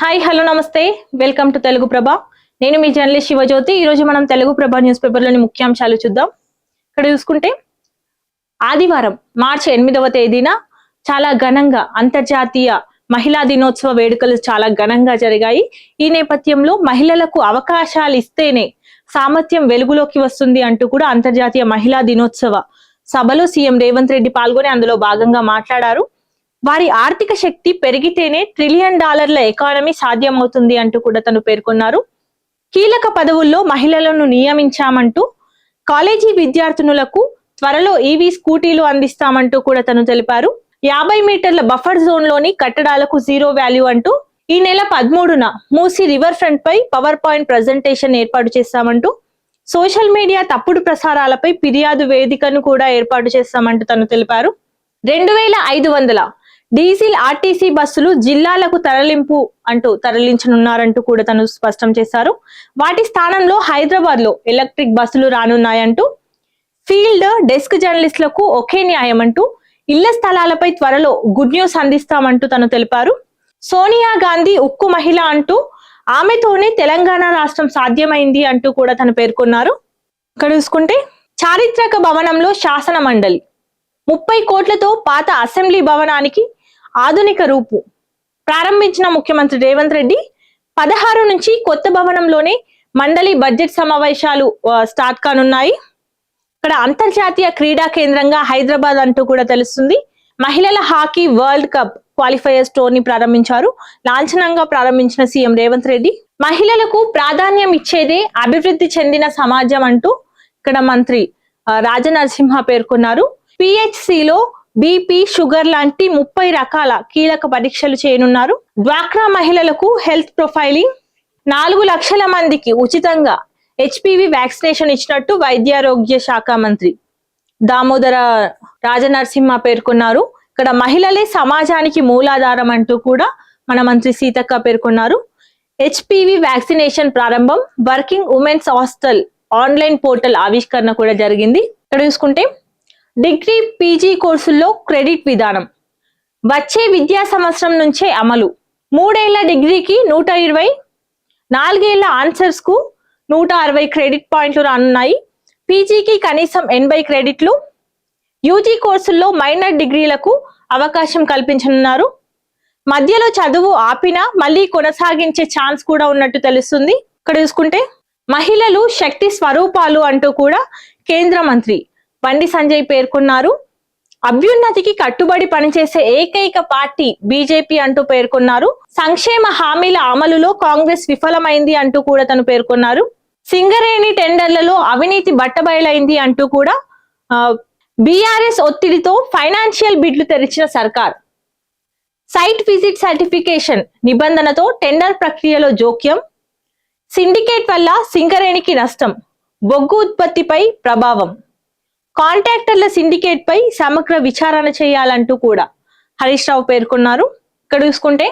Hi hello నమస్తే welcome to Telugu ప్రభ. నేను మీ journalist Shivajyothi. ఈ రోజు మనం తెలుగు ప్రభ న్యూస్ పేపర్లోని ముఖ్యాంశాలు చూద్దాం. ఇక్కడ చూసుకుంటే ఆదివారం మార్చి 8వ తేదీన చాలా ఘనంగా అంతర్జాతీయ మహిళా దినోత్సవ వేడుకలు చాలా ఘనంగా జరిగాయి. ఈ నేపథ్యంలో మహిళలకు అవకాశాలు ఇస్తేనే సామర్థ్యం వెలుగులోకి వస్తుంది అంటూ కూడా అంతర్జాతీయ మహిళా దినోత్సవ సభలో సీఎం రేవంత్ రెడ్డి పాల్గొని అందులో భాగంగా మాట్లాడారు. వారి ఆర్థిక శక్తి పెరిగితేనే $1 ట్రిలియన్ ఎకానమీ సాధ్యమవుతుంది అంటూ కూడా తను పేర్కొన్నారు. కీలక పదవుల్లో మహిళలను నియమించామంటూ కాలేజీ విద్యార్థినులకు త్వరలో ఈవీ స్కూటీలు అందిస్తామంటూ కూడా తను తెలిపారు. 50 మీటర్ల బఫర్ జోన్ లోని కట్టడాలకు జీరో వాల్యూ అంటూ ఈ నెల 13న మూసి రివర్ ఫ్రంట్ పై పవర్ పాయింట్ ప్రజెంటేషన్ ఏర్పాటు చేస్తామంటూ సోషల్ మీడియా తప్పుడు ప్రసారాలపై ఫిర్యాదు వేదికను కూడా ఏర్పాటు చేస్తామంటూ తను తెలిపారు. 2500 డీజిల్ ఆర్టీసీ బస్సులు జిల్లాలకు తరలించనున్నారంటూ కూడా తను స్పష్టం చేశారు. వాటి స్థానంలో హైదరాబాద్ లో ఎలక్ట్రిక్ బస్సులు రానున్నాయంటూ ఫీల్డ్ డెస్క్ జర్నలిస్టులకు ఒకే న్యాయం అంటూ ఇళ్ల స్థలాలపై త్వరలో గుడ్ న్యూస్ అందిస్తామంటూ తను తెలిపారు. సోనియా గాంధీ ఉక్కు మహిళ అంటూ ఆమెతోనే తెలంగాణ రాష్ట్రం సాధ్యమైంది అంటూ కూడా తను పేర్కొన్నారు. ఇక్కడ చూసుకుంటే చారిత్రక భవనంలో శాసన మండలి 30 కోట్లతో పాత అసెంబ్లీ భవనానికి ఆధునిక రూపు ప్రారంభించిన ముఖ్యమంత్రి రేవంత్ రెడ్డి 16 నుంచి కొత్త భవనంలోనే మండలి బడ్జెట్ సమావేశాలు స్టార్ట్ కానున్నాయి. ఇక్కడ అంతర్జాతీయ క్రీడా కేంద్రంగా హైదరాబాద్ అంటూ కూడా తెలుస్తుంది. మహిళల hockey world cup qualifiers tourney ప్రారంభించారు. లాంఛనంగా ప్రారంభించిన సీఎం రేవంత్ రెడ్డి మహిళలకు ప్రాధాన్యం ఇచ్చేదే అభివృద్ధి చెందిన సమాజం అంటూ ఇక్కడ మంత్రి రాజనరసింహ పేర్కొన్నారు. పిహెచ్సిలో బీపీ షుగర్ లాంటి 30 రకాల కీలక పరీక్షలు చేయనున్నారు. డ్వాక్రా మహిళలకు హెల్త్ ప్రొఫైలింగ్ 4 లక్షల మందికి ఉచితంగా హెచ్పివి వ్యాక్సినేషన్ ఇచ్చినట్టు వైద్యారోగ్య శాఖ మంత్రి దామోదర రాజనరసింహ పేర్కొన్నారు. ఇక్కడ మహిళలే సమాజానికి మూలాధారం అంటూ కూడా మన మంత్రి సీతక్క పేర్కొన్నారు. హెచ్పివి వ్యాక్సినేషన్ ప్రారంభం, working women's hostel online portal ఆవిష్కరణ కూడా జరిగింది. ఇక్కడ చూసుకుంటే డిగ్రీ పీజీ కోర్సుల్లో క్రెడిట్ విధానం వచ్చే విద్యా సంవత్సరం నుంచే అమలు. 3 ఏళ్ల డిగ్రీకి 120, 4 ఏళ్ల ఆన్సర్స్ కు 160 క్రెడిట్ పాయింట్లు రానున్నాయి. పీజీకి కనీసం 80 క్రెడిట్లు. యూజీ కోర్సుల్లో మైనర్ డిగ్రీలకు అవకాశం కల్పించనున్నారు. మధ్యలో చదువు ఆపినా మళ్ళీ కొనసాగించే ఛాన్స్ కూడా ఉన్నట్టు తెలుస్తుంది. ఇక్కడ చూసుకుంటే మహిళలు శక్తి స్వరూపాలు అంటూ కూడా కేంద్ర మంత్రి బండి సంజయ్ పేర్కొన్నారు. అభ్యున్నతికి కట్టుబడి పనిచేసే ఏకైక పార్టీ బీజేపీ అంటూ పేర్కొన్నారు. సంక్షేమ హామీల అమలులో కాంగ్రెస్ విఫలమైంది అంటూ కూడా తను పేర్కొన్నారు. సింగరేణి టెండర్లలో అవినీతి బట్టబయలైంది అంటూ కూడా బీఆర్ఎస్ ఒత్తిడితో ఫైనాన్షియల్ బిడ్లు తెరిచిన సర్కార్. సైట్ విజిట్ సర్టిఫికేషన్ నిబంధనతో టెండర్ ప్రక్రియలో జోక్యం. సిండికేట్ వల్ల సింగరేణికి నష్టం, బొగ్గు ఉత్పత్తిపై ప్రభావం. కాంట్రాక్టర్ల సిండికేట్ పై సమగ్ర విచారణ చేయాలంటూ కూడా హరీష్ రావు పేర్కొన్నారు. ఇక్కడ చూసుకుంటే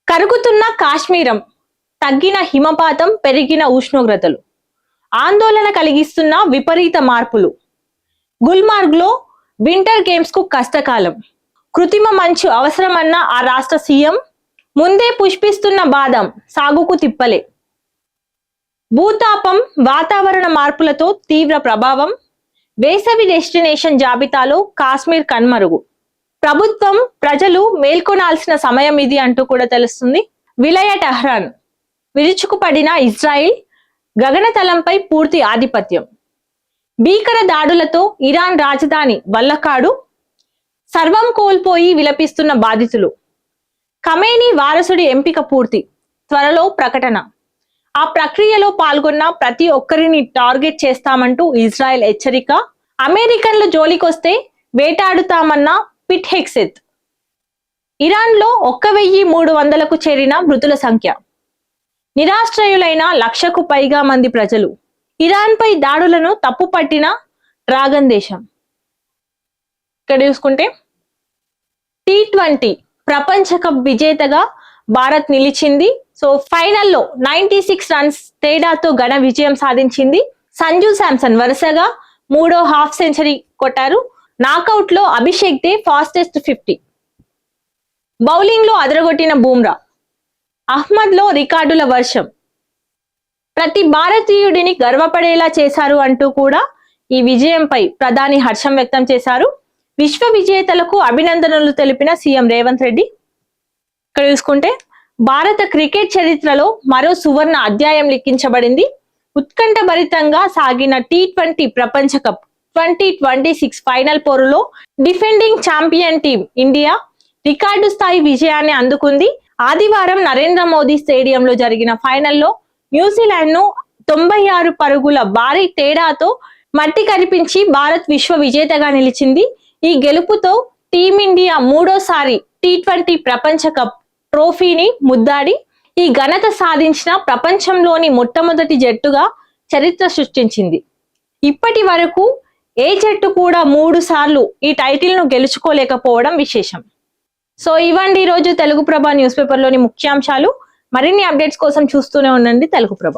కరుగుతున్న కాశ్మీరం, తగ్గిన హిమపాతం, పెరిగిన ఉష్ణోగ్రతలు ఆందోళన కలిగిస్తున్న విపరీత మార్పులు. గుల్మార్గ్ లో వింటర్ గేమ్స్ కు కష్టకాలం, కృత్రిమ మంచు అవసరమన్న ఆ రాష్ట్ర సీఎం, ముందే పుష్పిస్తున్న బాదం సాగుకు తిప్పలే. భూతాపం, వాతావరణ మార్పులతో తీవ్ర ప్రభావం. వేసవి డెస్టినేషన్ జాబితాలో కాశ్మీర్ కన్మరుగు. ప్రభుత్వం ప్రజలు మేల్కొనాల్సిన సమయం ఇది అంటూ కూడా తెలుస్తుంది. విలయ టెహ్రాన్, విరుచుకుపడిన ఇజ్రాయిల్, గగనతలంపై పూర్తి ఆధిపత్యం. భీకర దాడులతో ఇరాన్ రాజధాని వల్లకాడు, సర్వం కోల్పోయి విలపిస్తున్న బాధితులు. ఖమేనీ వారసుడి ఎంపిక పూర్తి, త్వరలో ప్రకటన. ఆ ప్రక్రియలో పాల్గొన్న ప్రతి ఒక్కరిని టార్గెట్ చేస్తామంటూ ఇజ్రాయెల్ హెచ్చరిక. అమెరికన్లు జోలికొస్తే వేటాడుతామన్న పిట్ హెక్సెత్. ఇరాన్ లో 1300కు చేరిన మృతుల సంఖ్య. నిరాశ్రయులైన 1,00,000కు పైగా మంది ప్రజలు. ఇరాన్ పై దాడులను తప్పుపట్టిన డ్రాగన్ దేశం. ఇక్కడ చూసుకుంటే T20 ప్రపంచ కప్ విజేతగా భారత్ నిలిచింది. సో ఫైనల్లో 96 రన్స్ తేడాతో ఘన విజయం సాధించింది. సంజు శాంసన్ వరుసగా 3వ హాఫ్ సెంచరీ కొట్టారు. నాకౌట్ లో అభిషేక్ దే ఫాస్టెస్ట్ 50. బౌలింగ్ లో అదరగొట్టిన బూమ్రా. అహ్మద్ లో రికార్డుల వర్షం. ప్రతి భారతీయుడిని గర్వపడేలా చేశారు అంటూ కూడా ఈ విజయంపై ప్రధాని హర్షం వ్యక్తం చేశారు. విశ్వ విజేతలకు అభినందనలు తెలిపిన సీఎం రేవంత్ రెడ్డి. ఇక్కడ చూసుకుంటే భారత క్రికెట్ చరిత్రలో మరో సువర్ణ అధ్యాయం లిఖించబడింది. ఉత్కంఠభరితంగా సాగిన T20 ప్రపంచ కప్ 2026 ఫైనల్ పోరులో defending champion team India record స్థాయి విజయాన్ని అందుకుంది. ఆదివారం నరేంద్ర మోదీ స్టేడియంలో జరిగిన ఫైనల్లో న్యూజిలాండ్ ను 96 పరుగుల భారీ తేడాతో మట్టి కరిపించి భారత్ విశ్వ విజేతగా నిలిచింది. ఈ గెలుపుతో టీమిండియా మూడోసారి T20 ప్రపంచ కప్ ట్రోఫీని ముద్దాడి ఈ ఘనత సాధించిన ప్రపంచంలోని మొట్టమొదటి జట్టుగా చరిత్ర సృష్టించింది. ఇప్పటి వరకు ఏ జట్టు కూడా 3 సార్లు ఈ టైటిల్ ను గెలుచుకోలేకపోవడం విశేషం. సో ఇవండి ఈరోజు తెలుగు ప్రభ న్యూస్ పేపర్ లోని ముఖ్యాంశాలు. మరిన్ని అప్డేట్స్ కోసం చూస్తూనే ఉండండి తెలుగు ప్రభ.